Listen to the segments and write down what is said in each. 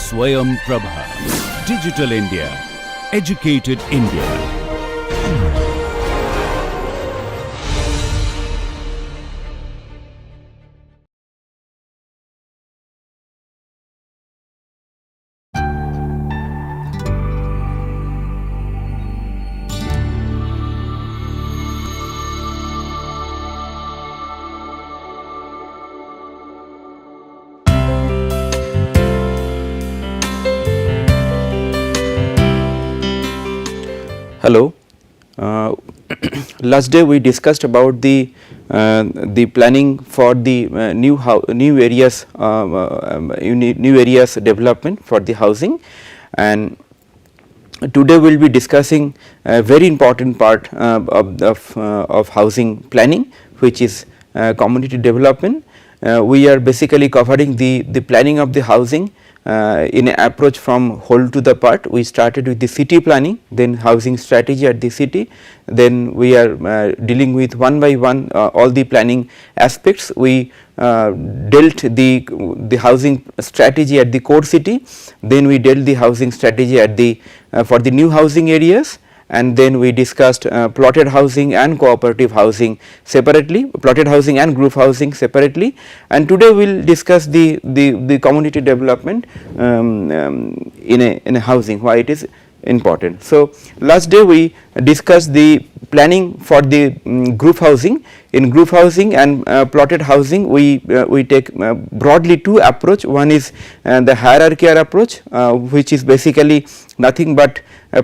Swayam Prabha. Digital India. Educated India. Hello. Last day we discussed about the planning for the new areas development for the housing, and today we will be discussing a very important part of housing planning, which is community development. We are basically covering the planning of the housing in an approach from whole to the part. We started with the city planning, then housing strategy at the city, then we are dealing with one by one all the planning aspects. We dealt the housing strategy at the core city, then we dealt the housing strategy at the for the new housing areas, and then we discussed plotted housing and cooperative housing separately, plotted housing and group housing separately, and today we will discuss the community development in a housing, why it is important. So, last day we discussed the planning for the group housing. In group housing and plotted housing, we take broadly two approach. One is the hierarchical approach, which is basically nothing but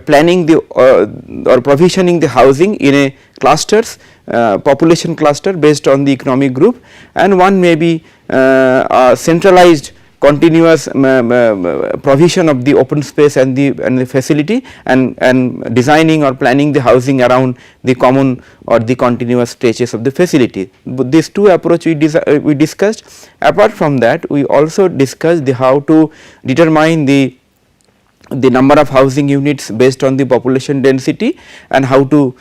planning the or provisioning the housing in a clusters, population cluster based on the economic group, and one may be centralized continuous provision of the open space and the facility, and designing or planning the housing around the common or the continuous stretches of the facility. But these two approach we discussed. Apart from that, we also discussed the how to determine the number of housing units based on the population density and how to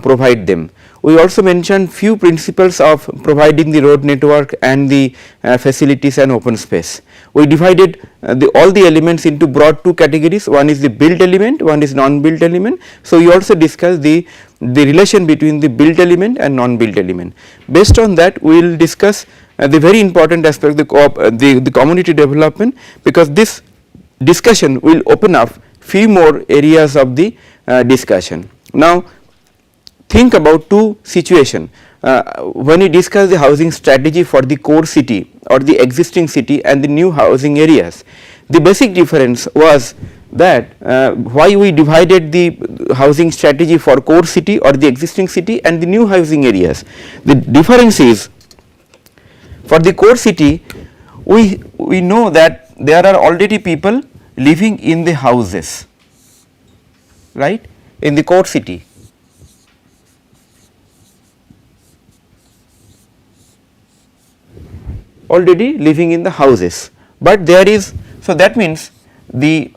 provide them. We also mentioned few principles of providing the road network and the facilities and open space. We divided all the elements into broad two categories. One is the built element, one is non-built element. So, we also discussed the relation between the built element and non-built element. Based on that, we will discuss the very important aspect the community development, because this discussion will open up few more areas of the discussion. Now, think about two situation. When we discuss the housing strategy for the core city or the existing city and the new housing areas, the basic difference was that why we divided the housing strategy for core city or the existing city and the new housing areas. The difference is, for the core city, we know that there are already people living in the houses, right, in the core city. Already living in the houses, but there is, so that means the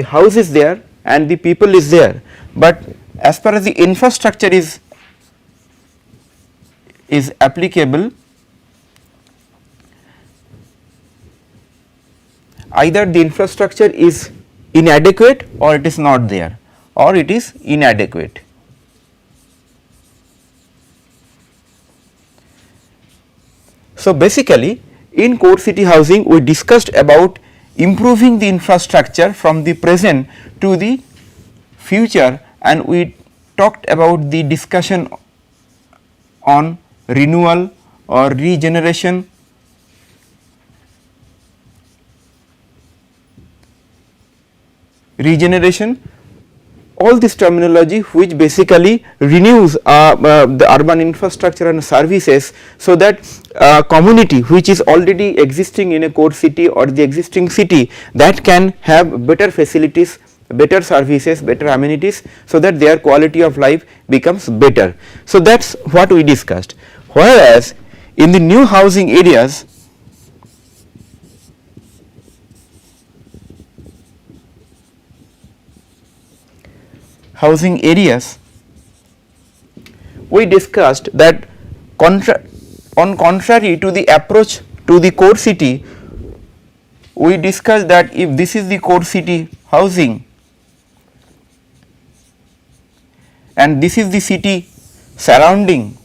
house is there and the people is there, but as far as the infrastructure is applicable, either the infrastructure is inadequate or it is not there, or it is inadequate. So, basically in core city housing we discussed about improving the infrastructure from the present to the future, and we talked about the discussion on renewal or regeneration, all this terminology which basically renews the urban infrastructure and services, so that community which is already existing in a core city or the existing city, that can have better facilities, better services, better amenities, so that their quality of life becomes better. So, that is what we discussed. Whereas in the new housing areas, we discussed that on contrary to the approach to the core city, we discussed that if this is the core city housing and this is the city surrounding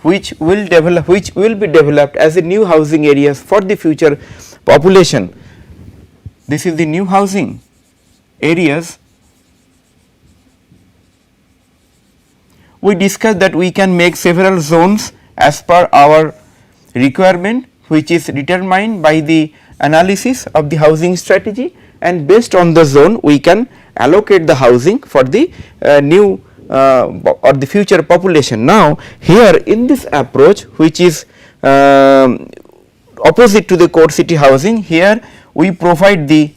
which will be developed as a new housing areas for the future population. This is the new housing areas. We discussed that we can make several zones as per our requirement, which is determined by the analysis of the housing strategy, and based on the zone we can allocate the housing for the new or the future population. Now, here in this approach, which is opposite to the core city housing, here we provide the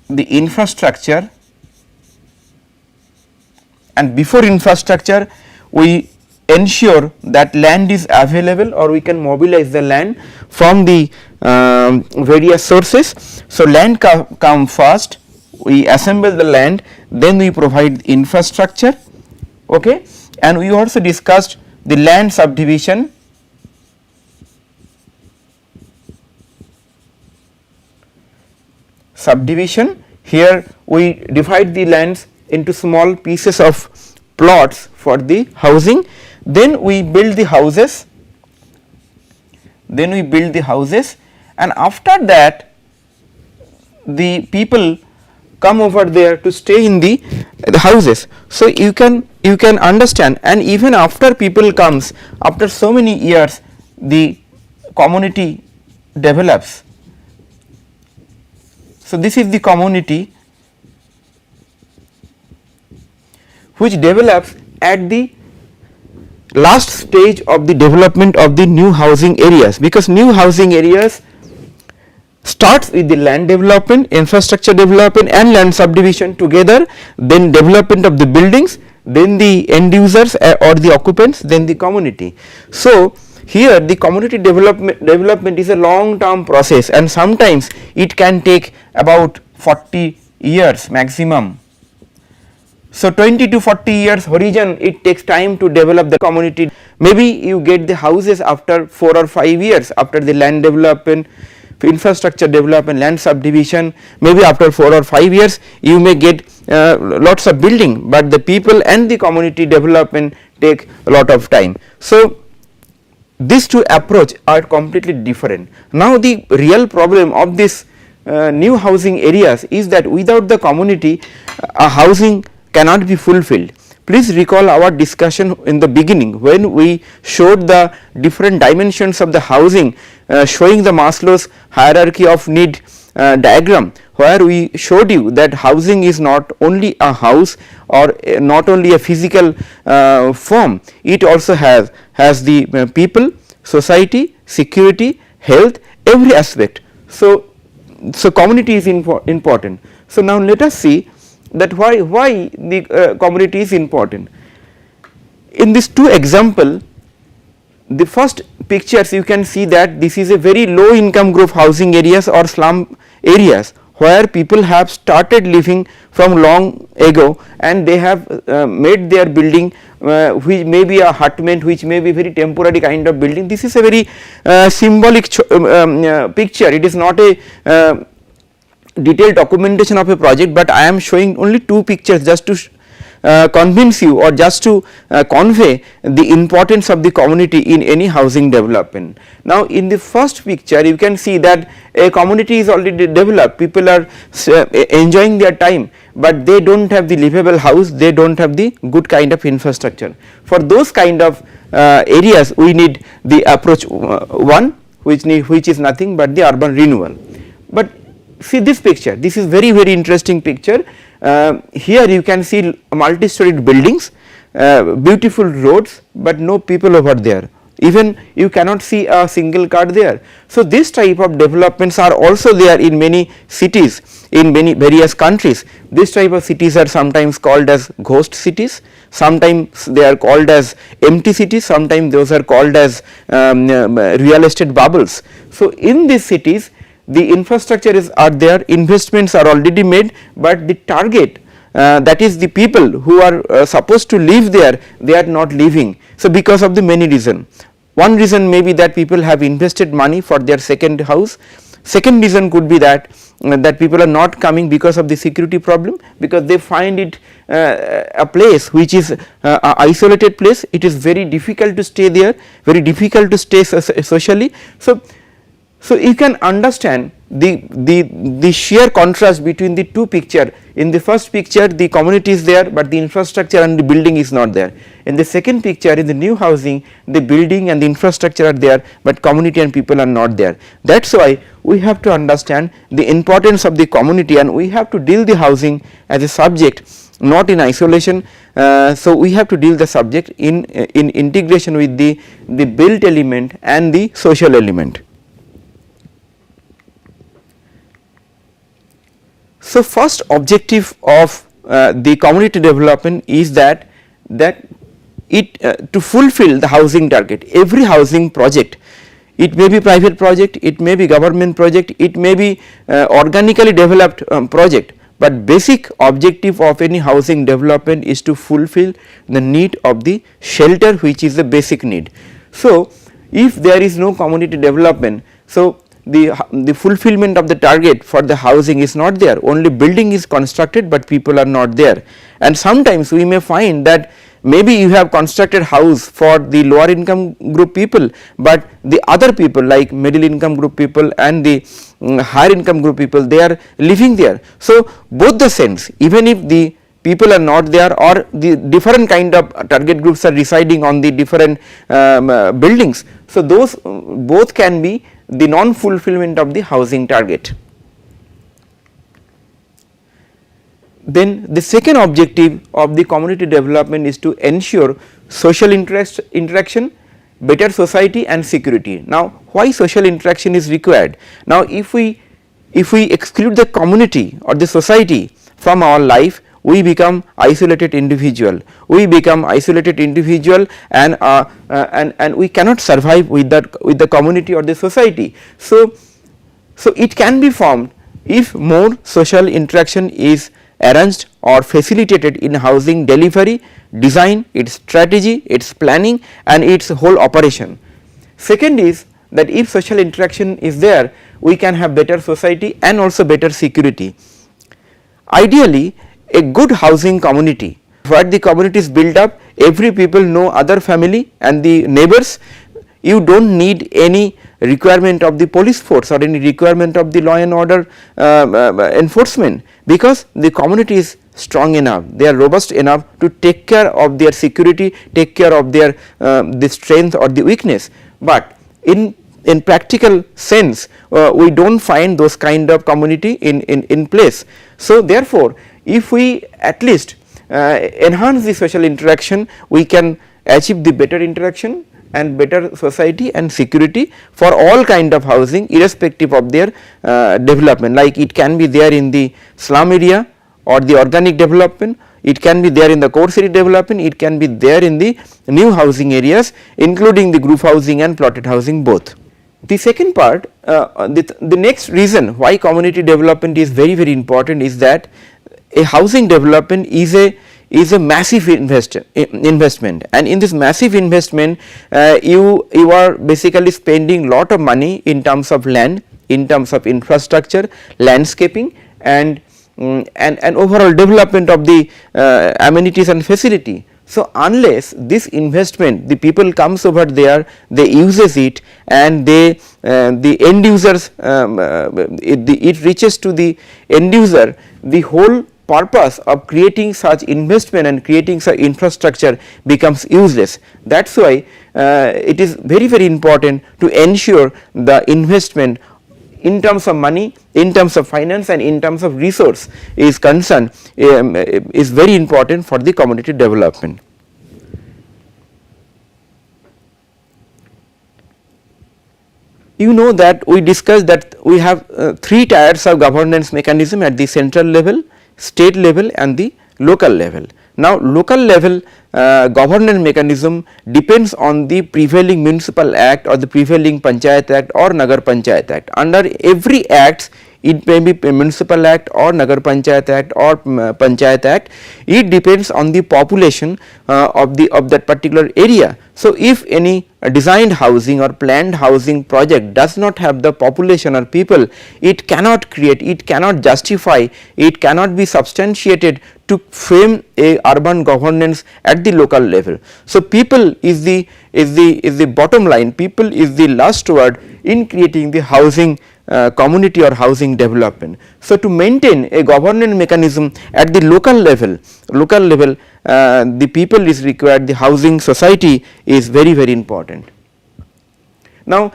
infrastructure, and before infrastructure we ensure that land is available, or we can mobilize the land from the various sources. So, land come first, we assemble the land, then we provide infrastructure, okay. And we also discussed the land subdivision, here we divide the lands into small pieces of plots for the housing, then we build the houses, and after that the people come over there to stay in the houses. So, you can understand, and even after people comes, after so many years the community develops. So, this is the community which develops at the last stage of the development of the new housing areas, because new housing areas starts with the land development, infrastructure development and land subdivision together, then development of the buildings, then the end users or the occupants, then the community. So, here the community development is a long term process, and sometimes it can take about 40 years maximum. So, 20 to 40 years horizon it takes time to develop the community. Maybe you get the houses after 4 or 5 years after the land development, infrastructure development, land subdivision. Maybe after 4 or 5 years you may get lots of building, but the people and the community development take a lot of time. So, these two approach are completely different. Now, the real problem of this new housing areas is that without the community housing cannot be fulfilled. Please recall our discussion in the beginning when we showed the different dimensions of the housing, showing the Maslow's hierarchy of need diagram, where we showed you that housing is not only a house or not only a physical form, it also has the people, society, security, health, every aspect. So, community is important. So, now let us see that why the community is important. In these two example, the first pictures you can see that this is a very low income group housing areas or slum areas where people have started living from long ago, and they have made their building which may be a hutment, which may be very temporary kind of building. This is a very symbolic picture. It is not a detailed documentation of a project, but I am showing only two pictures just to convince you or just to convey the importance of the community in any housing development. Now, in the first picture you can see that a community is already developed, people are enjoying their time, but they do not have the livable house, they do not have the good kind of infrastructure. For those kind of areas we need the approach one, which is nothing but the urban renewal. But see this picture, this is very interesting picture. Here you can see multi-storied buildings, beautiful roads, but no people over there, even you cannot see a single car there. So, this type of developments are also there in many cities, in many various countries. This type of cities are sometimes called as ghost cities, sometimes they are called as empty cities, sometimes those are called as real estate bubbles. So, in these cities the infrastructure are there, investments are already made, but the target that is the people who are supposed to live there, they are not living. So, because of the many reasons. One reason may be that people have invested money for their second house, Second reason could be that that people are not coming because of the security problem, because they find it a place which is a isolated place. It is very difficult to stay there, very difficult to stay socially. So you can understand the sheer contrast between the two picture. In the first picture the community is there, but the infrastructure and the building is not there. In the second picture, in the new housing, the building and the infrastructure are there, but community and people are not there. That is why we have to understand the importance of the community, and we have to deal the housing as a subject, not in isolation. So we have to deal the subject in integration with the built element and the social element. So first objective of the community development is that it to fulfill the housing target. Every housing project, it may be private project, it may be government project, it may be organically developed project, but basic objective of any housing development is to fulfill the need of the shelter, which is the basic need. So if there is no community development, so the fulfillment of the target for the housing is not there. Only building is constructed, but people are not there. And sometimes we may find that maybe you have constructed house for the lower income group people, but the other people like middle income group people and the higher income group people, they are living there. So both the sense, even if the people are not there or the different kind of target groups are residing on the different buildings, so those both can be the non-fulfillment of the housing target. Then the second objective of the community development is to ensure social interaction, better society and security. Now why social interaction is required? Now if we exclude the community or the society from our life, we become isolated individual. We become isolated individual, and we cannot survive with the community or the society. So it can be formed if more social interaction is arranged or facilitated in housing delivery, design, its strategy, its planning and its whole operation. Second is that if social interaction is there, we can have better society and also better security. Ideally, a good housing community where the community is built up, every people know other family and the neighbors, you do not need any requirement of the police force or any requirement of the law and order enforcement, because the community is strong enough, they are robust enough to take care of their security, take care of their the strength or the weakness. But in practical sense, we do not find those kind of community in place. So therefore, if we at least enhance the social interaction, we can achieve the better interaction and better society and security for all kind of housing, irrespective of their development. Like it can be there in the slum area or the organic development, it can be there in the core city development, it can be there in the new housing areas, including the group housing and plotted housing both. The second part, the next reason why community development is very important is that a housing development is a massive investment, and in this massive investment you are basically spending lot of money in terms of land, in terms of infrastructure, landscaping and overall development of the amenities and facility. So unless this investment, the people comes over there, they uses it, and they the end users it reaches to the end user, the whole purpose of creating such investment and creating such infrastructure becomes useless. That is why it is very important to ensure the investment in terms of money, in terms of finance and in terms of resource is concerned is very important for the community development. You know that we discussed that we have 3 tiers of governance mechanism at the central level, state level and the local level. Now local level governance mechanism depends on the prevailing municipal act or the prevailing panchayat act or nagar panchayat act. Under every act it may be a municipal act or Nagar Panchayat act or Panchayat act, it depends on the population of that particular area. So, if any designed housing or planned housing project does not have the population or people, it cannot create, it cannot justify, it cannot be substantiated to frame a urban governance at the local level. So, people is the bottom line, people is the last word in creating the housing community or housing development. So, to maintain a governance mechanism at the local level, the people is required, the housing society is very important. Now,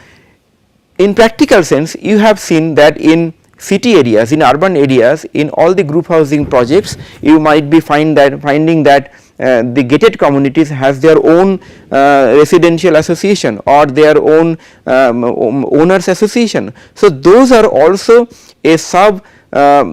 in practical sense, you have seen that in city areas, in urban areas, in all the group housing projects, you might be finding that the gated communities has their own residential association or their own owners association. So, those are also a sub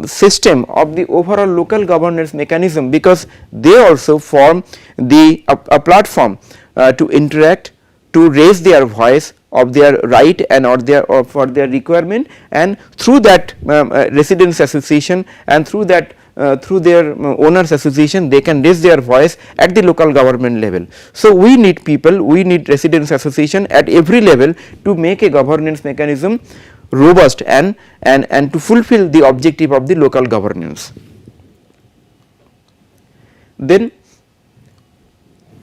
system of the overall local governance mechanism, because they also form a platform to interact, to raise their voice of their right and or for their requirement, and through that residents association and through that through their owners association, they can raise their voice at the local government level. So, we need people, we need residents association at every level to make a governance mechanism robust and to fulfill the objective of the local governance. Then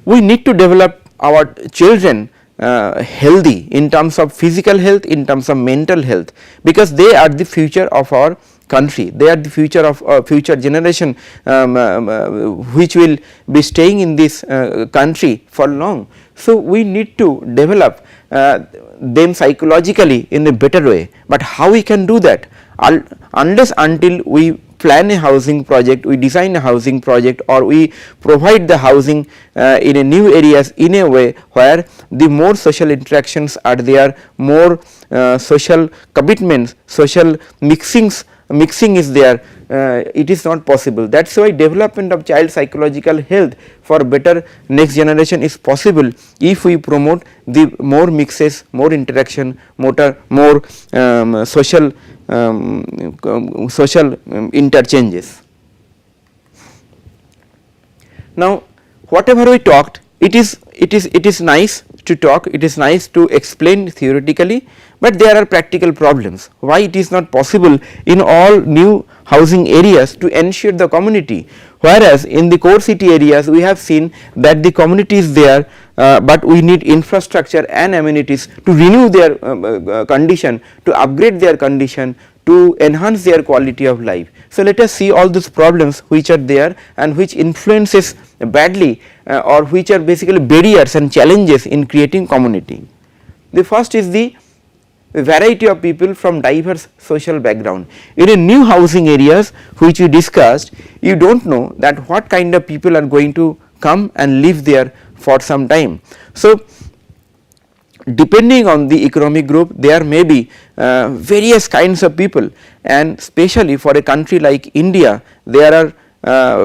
we need to develop our children healthy in terms of physical health, in terms of mental health, because they are the future of our country, they are the future of future generation which will be staying in this country for long. So, we need to develop them psychologically in a better way, but how we can do that? Unless until we plan a housing project, we design a housing project, or we provide the housing in a new areas in a way where the more social interactions are there, more social commitments, social mixing is there, it is not possible. That is why development of child psychological health for better next generation is possible if we promote the more mixes, more interaction, more social interchanges. Now, whatever we talked, it is nice to talk, it is nice to explain theoretically, but there are practical problems. Why it is not possible in all new housing areas to ensure the community, whereas in the core city areas we have seen that the community is there, but we need infrastructure and amenities to renew their condition, to upgrade their condition, to enhance their quality of life. So, let us see all those problems which are there and which influences badly or which are basically barriers and challenges in creating community. The first is the variety of people from diverse social background. In a new housing areas which we discussed, you do not know that what kind of people are going to come and live there for some time. So, depending on the economic group, there may be various kinds of people, and especially for a country like India, there are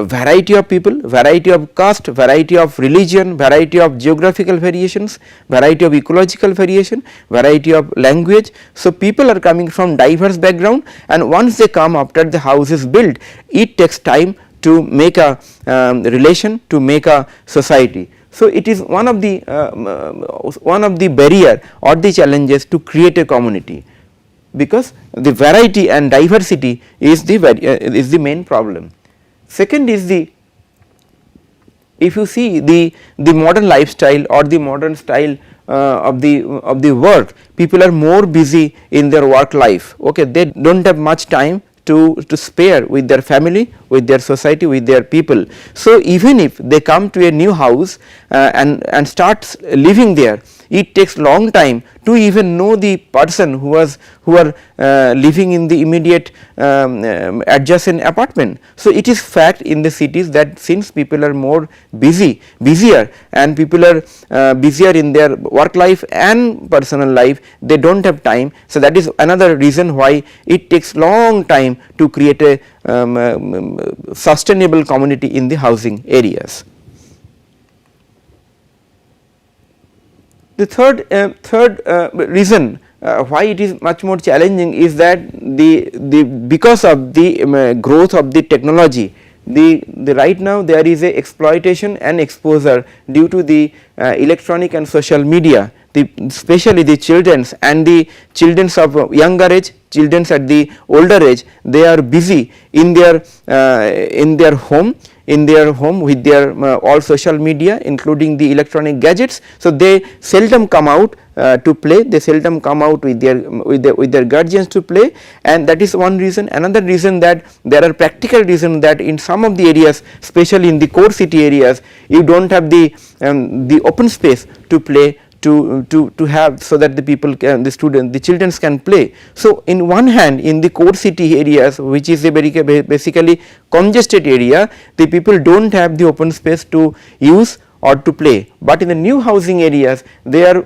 variety of people, variety of caste, variety of religion, variety of geographical variations, variety of ecological variation, variety of language. So, people are coming from diverse background, and once they come after the house is built, it takes time to make a relation, to make a society. So, it is one of the barrier or the challenges to create a community, because the variety and diversity is the main problem. Second is if you see the modern lifestyle or the modern style of the work, people are more busy in their work life. Okay, they do not have much time to spare with their family, with their society, with their people. So, even if they come to a new house and start living there, it takes long time to even know the person who are living in the immediate adjacent apartment. So, it is fact in the cities that since people are more busier and people are busier in their work life and personal life, they do not have time. So, that is another reason why it takes long time to create a sustainable community in the housing areas. The third reason why it is much more challenging is that the because of the growth of the technology, the right now there is a exploitation and exposure due to the electronic and social media, especially the children's and the children's of younger age, children's at the older age, they are busy in their home with their all social media including the electronic gadgets. So, they seldom come out to play, they seldom come out with their guardians to play, and that is one reason. Another reason that there are practical reasons that in some of the areas, especially in the core city areas, you do not have the open space to play, to have, so that the people can, the children can play. So, in one hand, in the core city areas, which is a very basically congested area, the people do not have the open space to use or to play, but in the new housing areas, they are,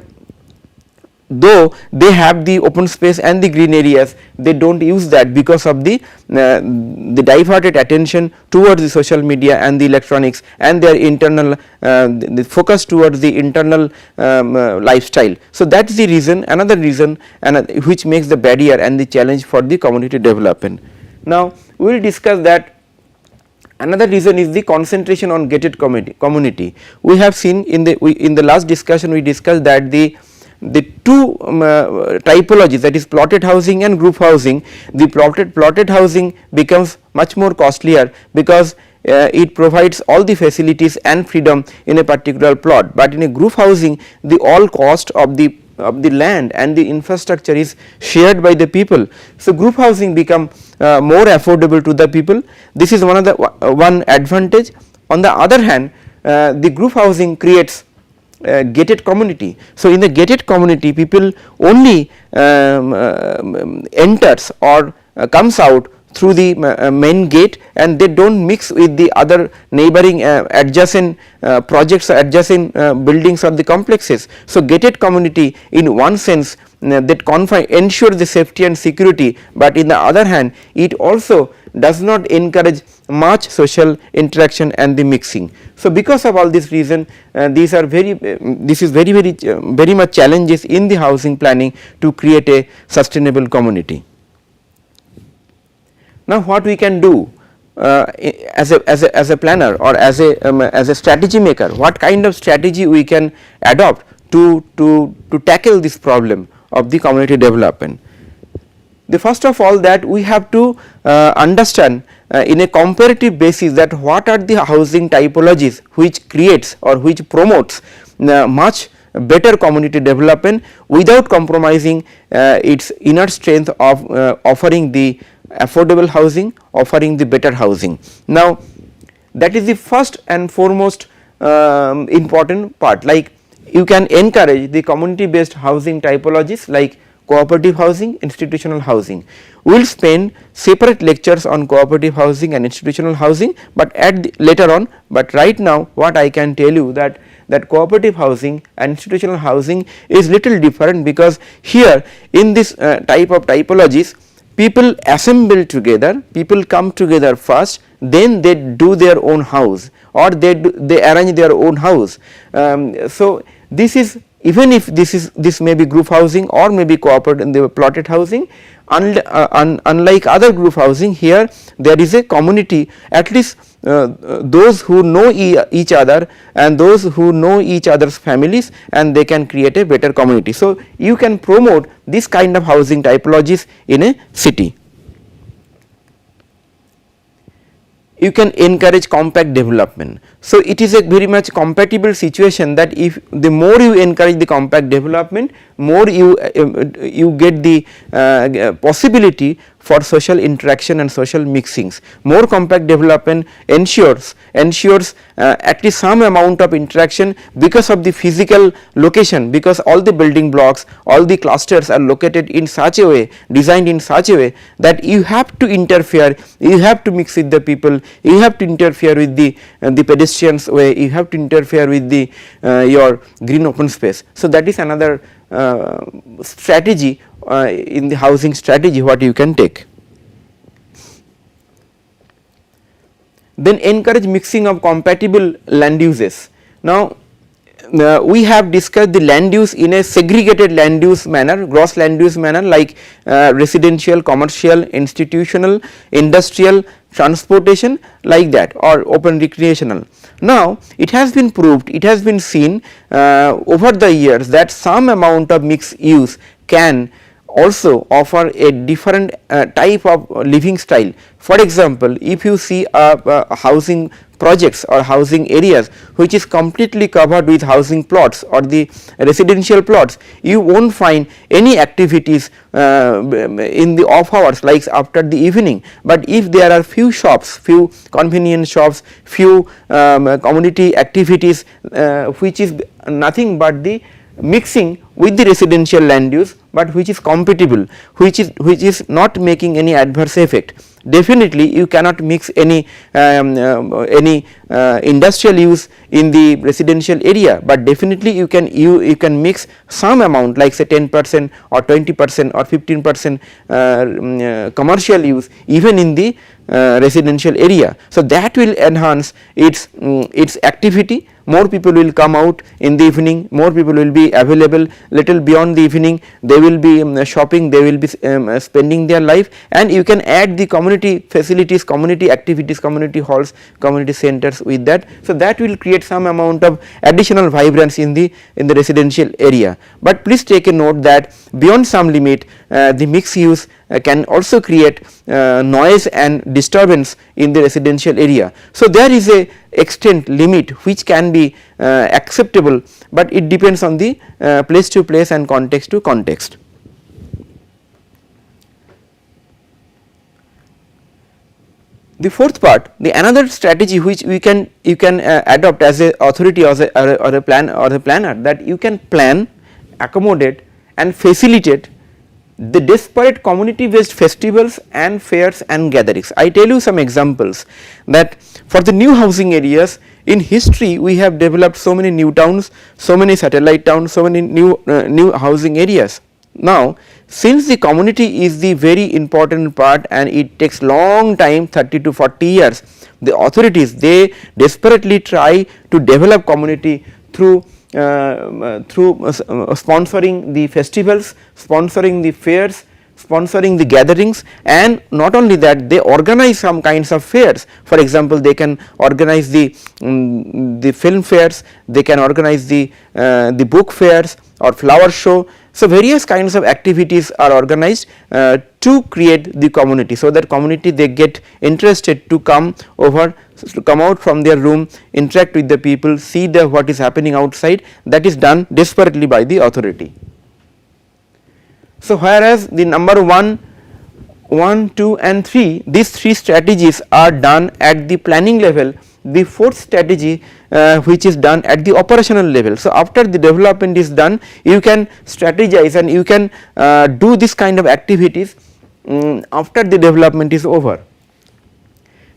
though they have the open space and the green areas, they do not use that because of the diverted attention towards the social media and the electronics and their internal the focus towards the internal lifestyle. So, that is the reason, another reason which makes the barrier and the challenge for the community development. Now, we will discuss that. Another reason is the concentration on gated community. We have seen in the last discussion, we discussed that the two typologies, that is plotted housing and group housing, the plotted housing becomes much more costlier because it provides all the facilities and freedom in a particular plot, but in a group housing the all cost of the land and the infrastructure is shared by the people. So, group housing become more affordable to the people. This is one of the one advantage. On the other hand, the group housing creates gated community. So, in the gated community, people only enters or comes out through the main gate, and they do not mix with the other neighboring adjacent projects or adjacent buildings or the complexes. So, gated community in one sense that ensure the safety and security, but in the other hand it also does not encourage much social interaction and the mixing. So, because of all this reason, these are this is very much challenges in the housing planning to create a sustainable community. Now, what we can do as a planner or as a strategy maker, what kind of strategy we can adopt to tackle this problem of the community development. The first of all, that we have to understand in a comparative basis that what are the housing typologies which creates or which promotes much better community development without compromising its inner strength of offering the affordable housing, offering the better housing. Now, that is the first and foremost important part. Like, you can encourage the community based housing typologies like cooperative housing, institutional housing. We will spend separate lectures on cooperative housing and institutional housing, but later on, but right now what I can tell you that cooperative housing and institutional housing is little different, because here in this type of typologies, people assemble together, people come together first, then they do their own house or they arrange their own house. So, this is, even if this may be group housing or may be cooperative in the plotted housing, unlike other group housing, here there is a community, at least those who know each other and those who know each other's families, and they can create a better community. So, you can promote this kind of housing typologies in a city. You can encourage compact development. So, it is a very much compatible situation that if the more you encourage the compact development, more you get the possibility for social interaction and social mixings. More compact development ensures at least some amount of interaction because of the physical location, because all the building blocks, all the clusters are located in such a way, designed in such a way that you have to interfere, you have to mix with the people, you have to interfere with the pedestrians way, you have to interfere with the your green open space. So, that is another strategy in the housing strategy what you can take. Then encourage mixing of compatible land uses. Now, we have discussed the land use in a segregated land use manner, gross land use manner, like residential, commercial, institutional, industrial, transportation, like that, or open recreational. Now, it has been proved, it has been seen over the years that some amount of mixed use can also offer a different type of living style. For example, if you see a housing projects or housing areas which is completely covered with housing plots or the residential plots, you will not find any activities in the off hours like after the evening, but if there are few shops, few convenience shops, few community activities which is nothing but the mixing with the residential land use, but which is compatible, which is not making any adverse effect. Definitely you cannot mix any industrial use in the residential area, but definitely you can mix some amount like say 10% or 20% or 15% commercial use even in the residential area. So, that will enhance its activity. More people will come out in the evening, more people will be available little beyond the evening, they will be shopping, they will be spending their life, and you can add the community facilities, community activities, community halls, community centers with that. So, that will create some amount of additional vibrance in the residential area. But please take a note that beyond some limit the mixed use can also create noise and disturbance in the residential area. So, there is a extent limit which can be acceptable, but it depends on the place to place and context to context. The fourth part, the another strategy which you can adopt as a authority or a planner, that you can plan, accommodate and facilitate the disparate community based festivals and fairs and gatherings. I tell you some examples that for the new housing areas, in history we have developed so many new towns, so many satellite towns, so many new housing areas. Now, since the community is the very important part and it takes long time, 30 to 40 years, the authorities, they desperately try to develop community through sponsoring the festivals, sponsoring the fairs, sponsoring the gatherings, and not only that, they organize some kinds of fairs. For example, they can organize the film fairs, they can organize the book fairs or flower show. So, various kinds of activities are organized to create the community, so that community they get interested to come over, to come out from their room, interact with the people, see what is happening outside. That is done desperately by the authority. So, whereas the number 1, 2 and 3, these 3 strategies are done at the planning level, the fourth strategy which is done at the operational level. So, after the development is done, you can strategize and you can do this kind of activities after the development is over.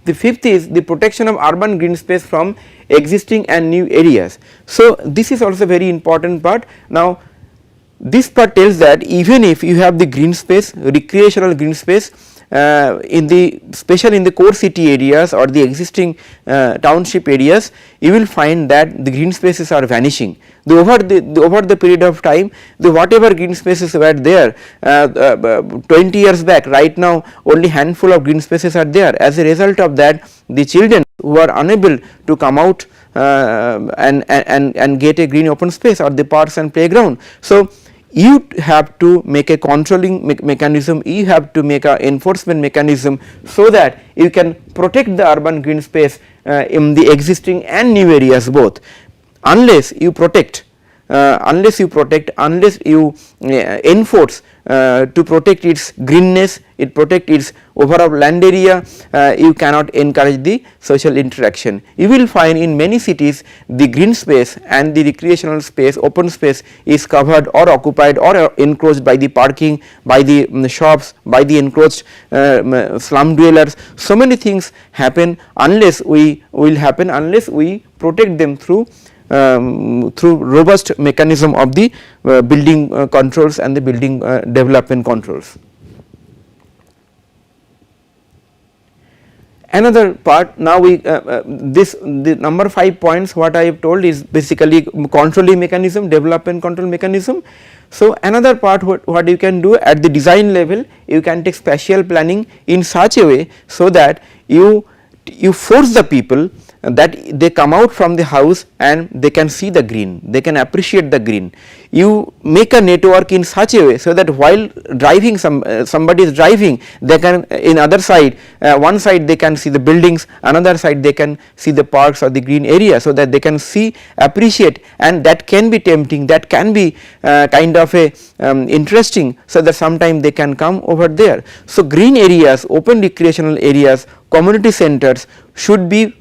The fifth is the protection of urban green space from existing and new areas. So, this is also very important part. Now, this part tells that even if you have the green space, recreational green space especially in the core city areas or the existing township areas, you will find that the green spaces are vanishing. Over the period of time, whatever green spaces were there 20 years back, right now only handful of green spaces are there. As a result of that, the children who are unable to come out and get a green open space or the parks and playground. So, you have to make a controlling mechanism, you have to make an enforcement mechanism, so that you can protect the urban green space in the existing and new areas both. Unless you protect, unless you enforce to protect its greenness, it protect its overall land area, you cannot encourage the social interaction. You will find in many cities the green space and the recreational space, open space is covered or occupied or encroached by the parking, by the shops, by the encroached slum dwellers. So many things happen unless we protect them through robust mechanism of the building controls and the building development controls. Another part, now we the number 5 points what I have told is basically controlling mechanism, development control mechanism. So, another part what you can do at the design level, you can take spatial planning in such a way, so that you force the people that they come out from the house and they can see the green, they can appreciate the green. You make a network in such a way, so that while driving somebody is driving, they can in other side, one side they can see the buildings, another side they can see the parks or the green area, so that they can see, appreciate, and that can be tempting, that can be kind of a interesting, so that sometime they can come over there. So, green areas, open recreational areas, community centers should be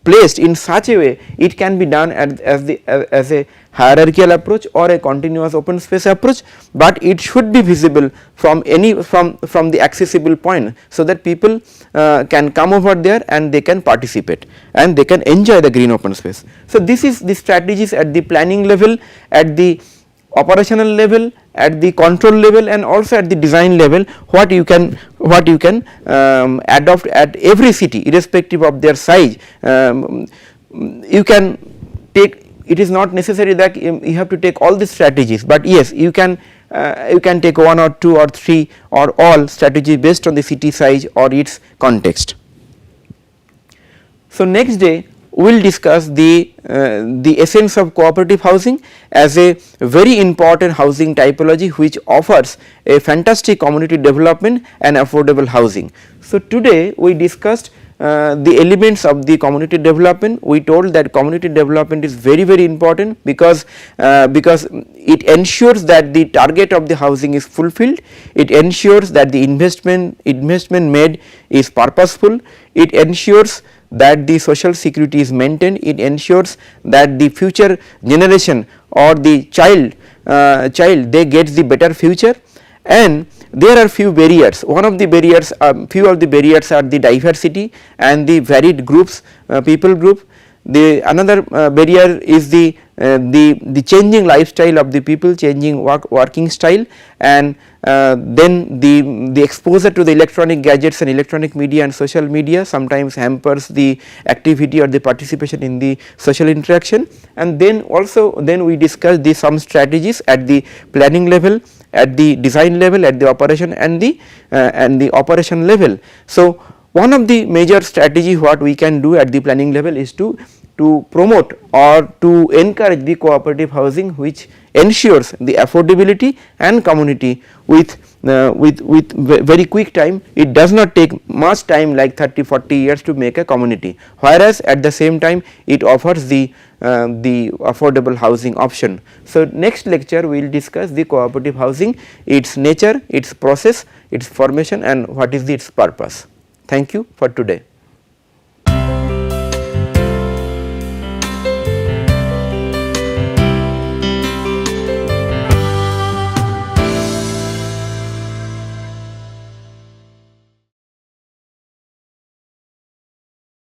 placed in such a way, it can be done as a hierarchical approach or a continuous open space approach, but it should be visible from from the accessible point, so that people can come over there and they can participate and they can enjoy the green open space. So, this is the strategies at the planning level, at the operational level, at the control level, and also at the design level, what you can adopt at every city irrespective of their size. You can take, it is not necessary that you have to take all the strategies, but yes, you can take 1 or 2 or 3 or all strategies based on the city size or its context. So, next day we will discuss the essence of cooperative housing as a very important housing typology, which offers a fantastic community development and affordable housing. So, today we discussed the elements of the community development. We told that community development is very important, because it ensures that the target of the housing is fulfilled, it ensures that the investment made is purposeful, it ensures that the social security is maintained, it ensures that the future generation or the child they get the better future. And there are few barriers. One of the barriers, few of the barriers are the diversity and the varied groups, people group. The another barrier is the changing lifestyle of the people, changing working style, and then the exposure to the electronic gadgets and electronic media and social media sometimes hampers the activity or the participation in the social interaction. And then also we discuss some strategies at the planning level, at the design level, at the operation and the operation level. So, one of the major strategy what we can do at the planning level is to promote or to encourage the cooperative housing, which ensures the affordability and community with very quick time. It does not take much time like 30-40 years to make a community, whereas at the same time it offers the affordable housing option. So, next lecture we will discuss the cooperative housing, its nature, its process, its formation, and what is its purpose. Thank you for today.